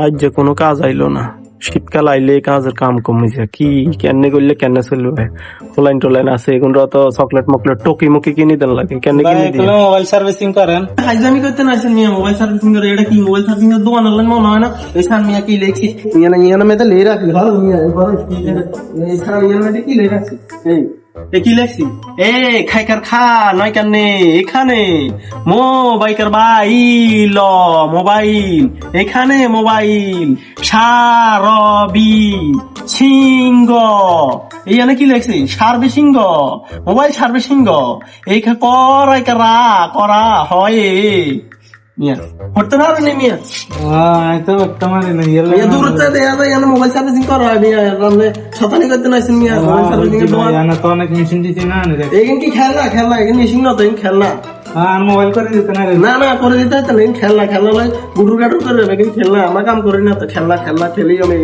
আজ যে কোনো কাজ আইলো না, শীতকাল আইলে কাজের কাম কমেছে। কি কেনে করলে কেনে চলবে? ফলাইন টোলাইন আছে, এখন তো চকলেট মকলেট টকি মুকি কিনে দেন লাগে, কেনে কিনে দিয়ে মোবাইল সার্ভিসিং করেন? হাইজামি করতে না মিয়া, মোবাইল সার্ভিসিং করে। এটা কি মোবাইল সার্ভিসিং এর দোকান আনলেন মনে হয় না? এই সার মিয়া কি লেখছি মিয়া না মেয়েটা লে রাখি ভালো মিয়া। এই সার মিয়া মেয়েটা কি লে রাখছি? এই কি লেখছি? এ খাইকার খা নয় কেনে এখানে মোবাইকার বাইল মোবাইল, এখানে মোবাইল সারবি সিংহ। এইখানে কি লেখছি? সারবি সিংহ, মোবাইল সারবি সিংহ। এই করাই করা করা হয় মিয়া, হতে না হবে মিয়া। তো তোমার মিয়া দূরত্বে দেয়া যায় এখানে মোবাইল সার্ভিসিং করা হয় মিয়া। আপনি শতানি করতে নাইছেন মিয়া। মোবাইল সার্ভিসিং এর দোকান তো অনেক মেশিন দিছি না এইখানে কি খেলনা খেলনা, এখানে মেশিন না তো, খেলনা মোবাইল করে দিতে না না না করে দিতে হয় তো। খেলনা খেলনা গুডুর গাডুর করে খেলনা। আমার কাম করি না তো, খেলনা খেলনা খেলি আমি।